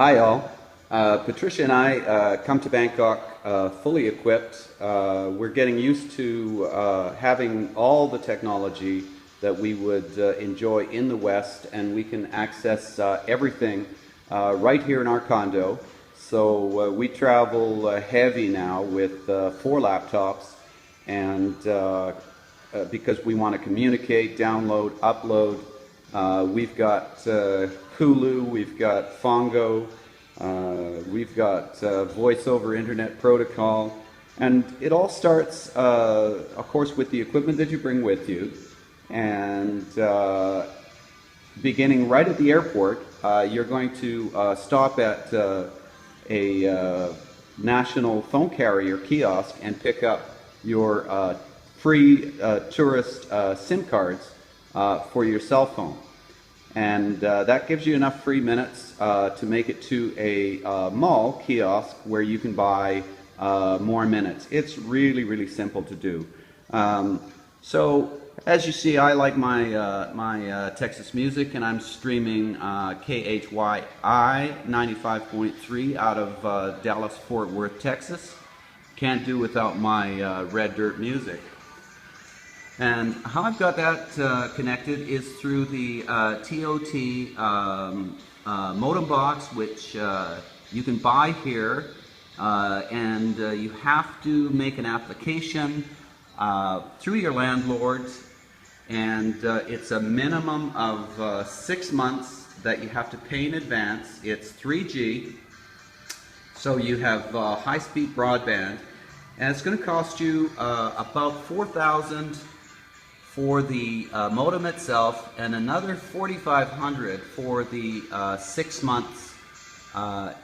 Hi all. Patricia and I come to Bangkok fully equipped. We're getting used to having all the technology that we would enjoy in the West, and we can access everything right here in our condo. So we travel heavy now with 4 laptops, and because we want to communicate, download, upload. We've got Hulu, we've got Fongo, we've got voice over internet protocol, and it all starts, of course, with the equipment that you bring with you, and beginning right at the airport, you're going to stop at a national phone carrier kiosk and pick up your free tourist SIM cards for your cell phone. And that gives you enough free minutes to make it to a mall kiosk where you can buy more minutes. It's really, really simple to do. So as you see, I like my Texas music, and I'm streaming KHYI 95.3 out of Dallas, Fort Worth, Texas. Can't do without my Red Dirt music. And how I've got that connected is through the TOT modem box, which you can buy here, and you have to make an application through your landlord, and it's a minimum of 6 months that you have to pay in advance. It's 3G, so you have high-speed broadband, and it's going to cost you about $4,000 for the modem itself, and another $4,500 for the 6 months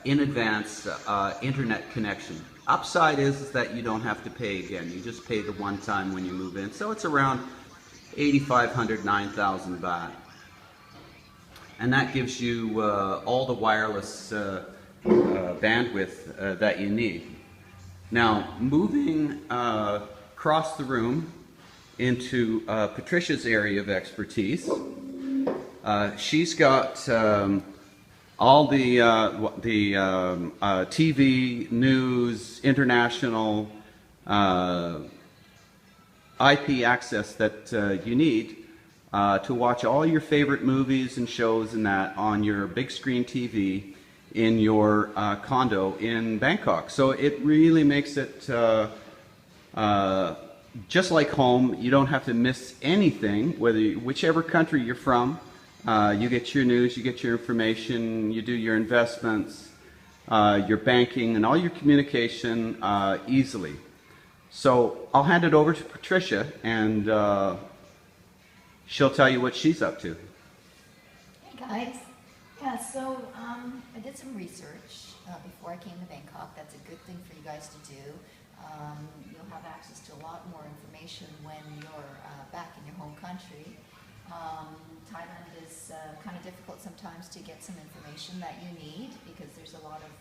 in advance internet connection. Upside is that you don't have to pay again. You just pay the one time when you move in. So it's around 8,500, 9,000 baht. And that gives you all the wireless bandwidth that you need. Now, moving across the room into Patricia's area of expertise. She's got all the TV, news, international IP access that you need to watch all your favorite movies and shows and that on your big screen TV in your condo in Bangkok. So it really makes it just like home. You don't have to miss anything, whichever country you're from. You get your news, you get your information, you do your investments, your banking, and all your communication easily. So I'll hand it over to Patricia, and she'll tell you what she's up to. Hey guys. Yeah, so I did some research before I came to Bangkok. That's a good thing for you guys to do. You'll have access to a lot more information when you're back in your home country. Thailand is kind of difficult sometimes to get some information that you need because there's a lot of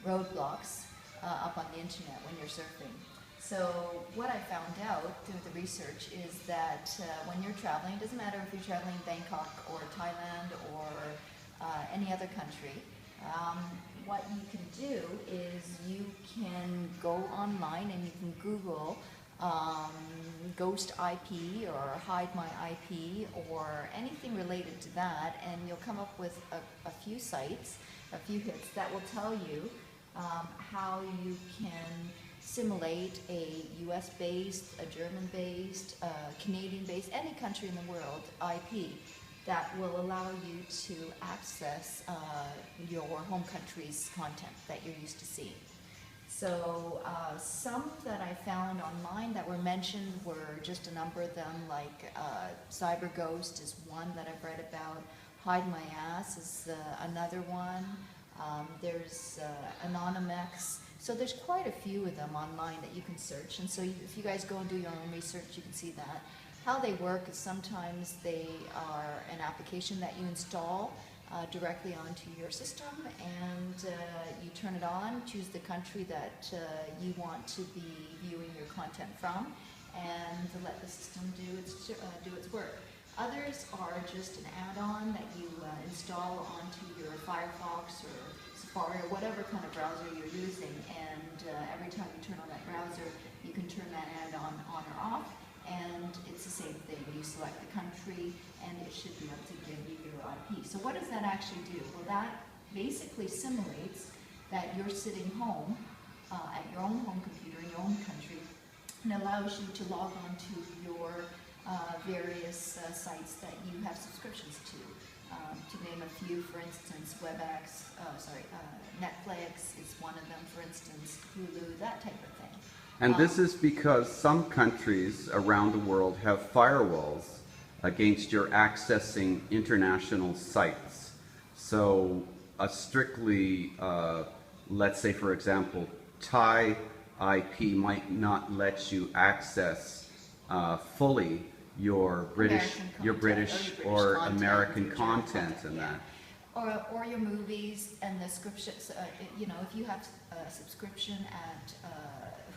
roadblocks up on the internet when you're surfing. So what I found out through the research is that when you're traveling, it doesn't matter if you're traveling Bangkok or Thailand or any other country, what you can do is you can go online and you can Google ghost IP or hide my IP or anything related to that, and you'll come up with a few sites, a few hits that will tell you how you can simulate a US-based, a German-based, Canadian-based, any country in the world IP that will allow you to access your home country's content that you're used to seeing. So some that I found online that were mentioned were just a number of them, like Cyber Ghost is one that I've read about, Hide My Ass is another one, there's Anonymex. So there's quite a few of them online that you can search, and so if you guys go and do your own research, you can see that. How they work is sometimes they are an application that you install directly onto your system, and you turn it on, choose the country that you want to be viewing your content from, and let the system do its work. Others are just an add-on that you install onto your Firefox or Safari or whatever kind of browser you're using, and every time you turn on that browser, you can turn that ad on or off, and it's the same thing. You select the country, and it should be able to give you your IP. So what does that actually do? Well, that basically simulates that you're sitting home at your own home computer in your own country, and allows you to log on to your various sites that you have subscriptions to. To name a few, for instance, Netflix is one of them, for instance, Hulu, that type of thing. And this is because some countries around the world have firewalls against your accessing international sites. So a strictly, let's say for example, Thai IP might not let you access fully your British or American content and that. Or your movies and the subscriptions. You know, if you have a subscription at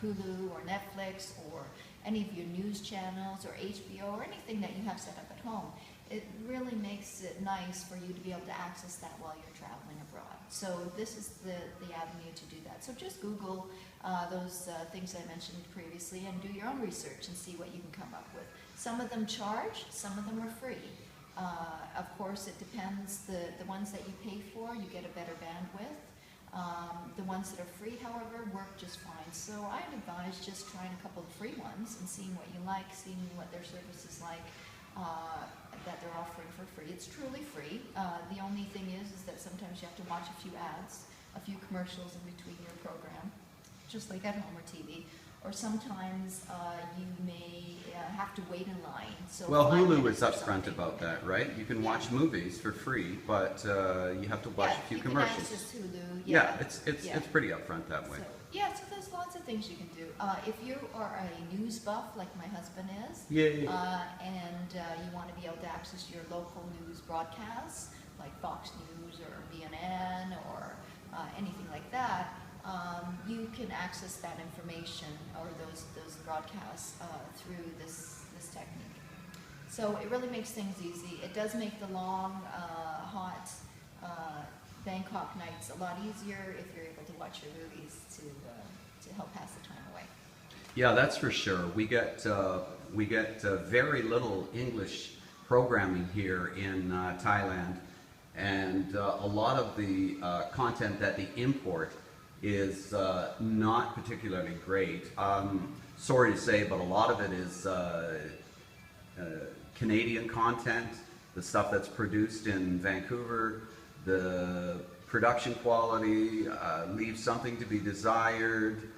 Hulu or Netflix or any of your news channels or HBO or anything that you have set up at home, it really makes it nice for you to be able to access that while you're traveling abroad. So this is the avenue to do that. So just Google those things I mentioned previously and do your own research and see what you can come up with. Some of them charge, some of them are free. Of course, it depends. The ones that you pay for, you get a better bandwidth. The ones that are free, however, work just fine. So I'd advise just trying a couple of free ones and seeing what you like, seeing what their service is like that they're offering for free. It's truly free. The only thing is that sometimes you have to watch a few ads, a few commercials in between your program, just like at home or TV. Or sometimes you may have to wait in line. So well, Hulu is upfront about that, right? You can watch movies for free, but you have to watch a few commercials. Can access Hulu. It's pretty upfront that way. So, so there's lots of things you can do. If you are a news buff like my husband is, and you want to be able to access your local news broadcasts like Fox News or BNN or anything like that. You can access that information or those broadcasts through this technique. So it really makes things easy. It does make the long, hot Bangkok nights a lot easier if you're able to watch your movies to help pass the time away. Yeah, that's for sure. We get very little English programming here in Thailand, and a lot of the content that they import is not particularly great. Sorry to say, but a lot of it is Canadian content, the stuff that's produced in Vancouver. The production quality leaves something to be desired,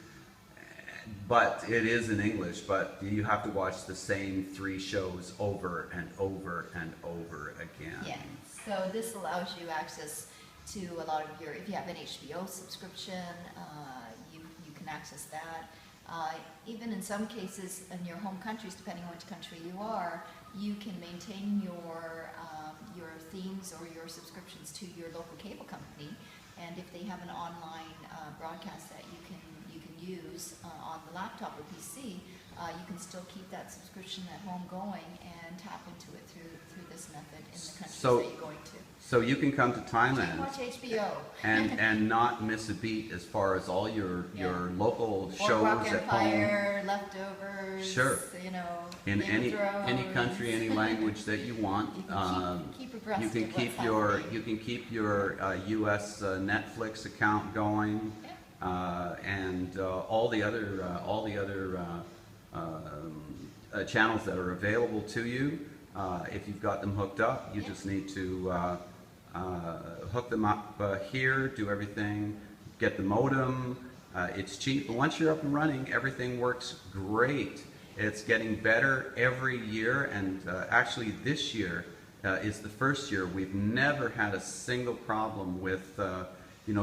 but it is in English, but you have to watch the same 3 shows over and over and over again. Yeah, so this allows you access to a lot of your, if you have an HBO subscription, you can access that. Even in some cases in your home countries, depending on which country you are, you can maintain your themes or your subscriptions to your local cable company, and if they have an online broadcast that you can use on the laptop or PC, you can still keep that subscription at home going and tap into it through this method in the countries that you're going to. So you can come to Thailand watch HBO and not miss a beat as far as all your local shows Boardwalk at Empire, home. Leftovers, Sure. You know, In Game of any Thrones. country, any language that you want. You can keep abreast you can of keep what's your happening. U.S. Netflix account going, and all the other channels that are available to you. If you've got them hooked up, you just need to hook them up here, do everything, get the modem. It's cheap, but once you're up and running, everything works great. It's getting better every year, and actually this year is the first year we've never had a single problem with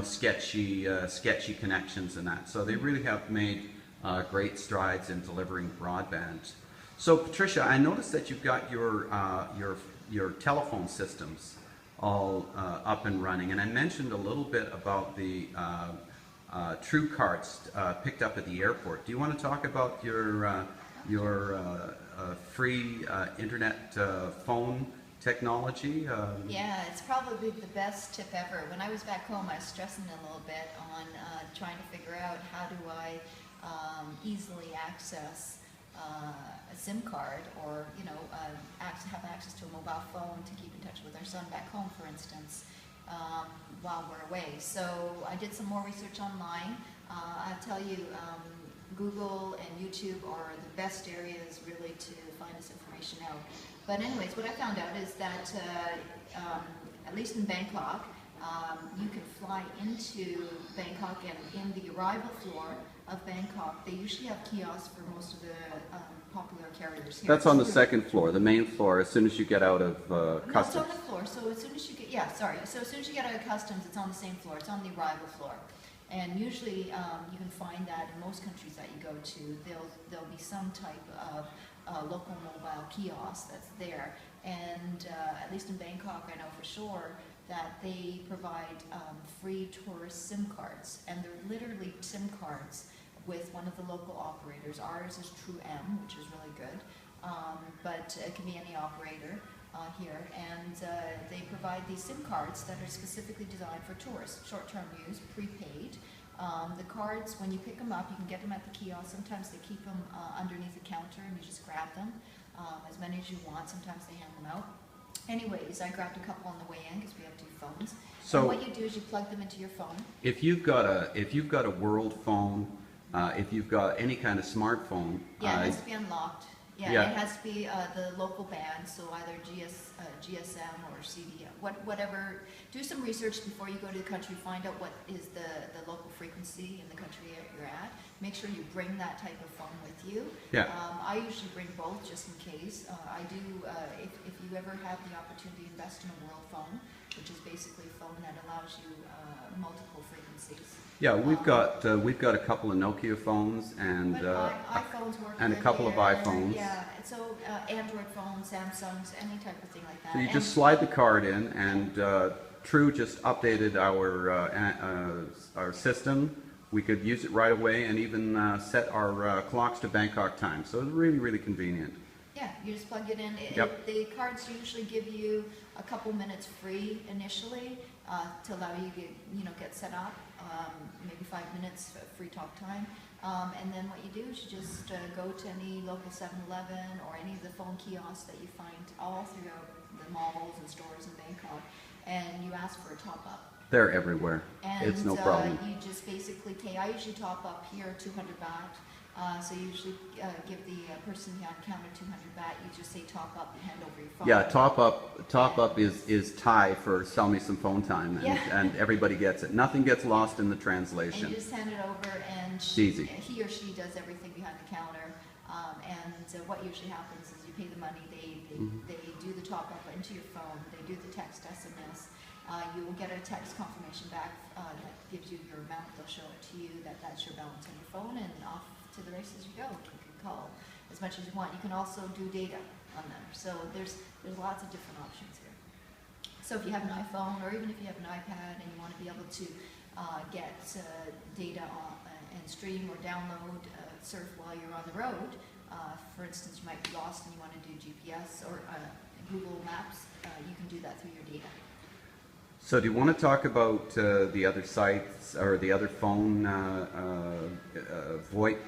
sketchy connections and that. So they really have made great strides in delivering broadband. So Patricia, I noticed that you've got your telephone systems all up and running, and I mentioned a little bit about the True Cards picked up at the airport. Do you want to talk about your free internet phone technology. Yeah, it's probably the best tip ever. When I was back home, I was stressing a little bit on trying to figure out how do I easily access a SIM card, or have access to a mobile phone to keep in touch with our son back home, for instance, while we're away. So I did some more research online. I'll tell you, Google and YouTube are the best areas really to find this information out. But anyways, what I found out is that at least in Bangkok, you can fly into Bangkok, and in the arrival floor of Bangkok, they usually have kiosks for most of the popular carriers here. That's on the second floor, the main floor, as soon as you get out of customs. No, it's on the floor, so as soon as you get, so as soon as you get out of customs, it's on the same floor, it's on the arrival floor. And usually you can find that in most countries that you go to, there'll be some type of local mobile kiosk that's there. And at least in Bangkok, I know for sure that they provide free tourist SIM cards, and they're literally SIM cards with one of the local operators. Ours is True M, which is really good, but it can be any operator here, and they provide these SIM cards that are specifically designed for tourists, short-term use, prepaid. The cards, when you pick them up, you can get them at the kiosk. Sometimes they keep them underneath the counter, and you just grab them, as many as you want. Sometimes they hand them out. Anyways, I grabbed a couple on the way in because we have two phones. So and what you do is you plug them into your phone. If you've got a world phone, if you've got any kind of smartphone, yeah, it has to be unlocked. Yeah, it has to be the local band, so either GSM or CDM, whatever. Do some research before you go to the country. Find out what is the local frequency in the country you're at. Make sure you bring that type of phone with you. Yeah. I usually bring both just in case. I do. If you ever have the opportunity to invest in a world phone, which is basically a phone that allows you multiple frequencies. Yeah, we've got a couple of Nokia phones and iPhones work and a couple of iPhones. Yeah, so Android phones, Samsungs, any type of thing like that. So you just slide the card in, and True just updated our system. We could use it right away, and even set our clocks to Bangkok time. So it's really, really convenient. Yeah, you just plug it in. Yep. The cards usually give you a couple minutes free initially to allow you to get set up. Maybe 5 minutes free talk time. And then what you do is you just go to any local 7-Eleven or any of the phone kiosks that you find all throughout the malls and stores in Bangkok, and you ask for a top-up. They're everywhere. And it's no problem. You just basically pay. I usually top up here 200 baht. So you usually give the person behind the counter 200 baht. You just say top up and hand over your phone. Yeah, top up is Thai for sell me some phone time, and everybody gets it. Nothing gets lost in the translation. And you just hand it over, and easy. He or she does everything behind the counter. And what usually happens is you pay the money. They do the top up into your phone. They do the text SMS. You will get a text confirmation back that gives you your amount. They'll show it to you that's your balance on your phone, and off to the races you go. You can call as much as you want. You can also do data on them. So there's lots of different options here. So if you have an iPhone, or even if you have an iPad and you want to be able to get data and stream or download, surf while you're on the road, for instance, you might be lost and you want to do GPS or Google Maps, you can do that through your data. So do you want to talk about the other sites or the other phone VoIP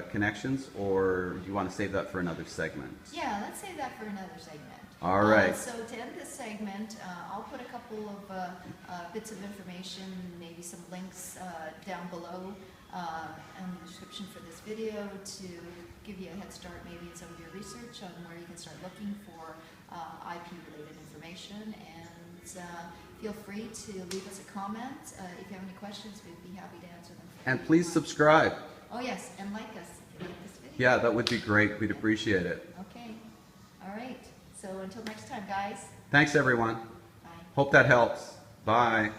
connections, or do you want to save that for another segment? Yeah, let's save that for another segment. All right. So to end this segment, I'll put a couple of bits of information, maybe some links down below in the description for this video to give you a head start maybe in some of your research on where you can start looking for IP-related information. And feel free to leave us a comment. If you have any questions, we'd be happy to answer them. And please subscribe. Oh yes, and like us if you like this video. Yeah, that would be great. We'd appreciate it. Okay. All right. So until next time, guys. Thanks, everyone. Bye. Hope that helps. Bye.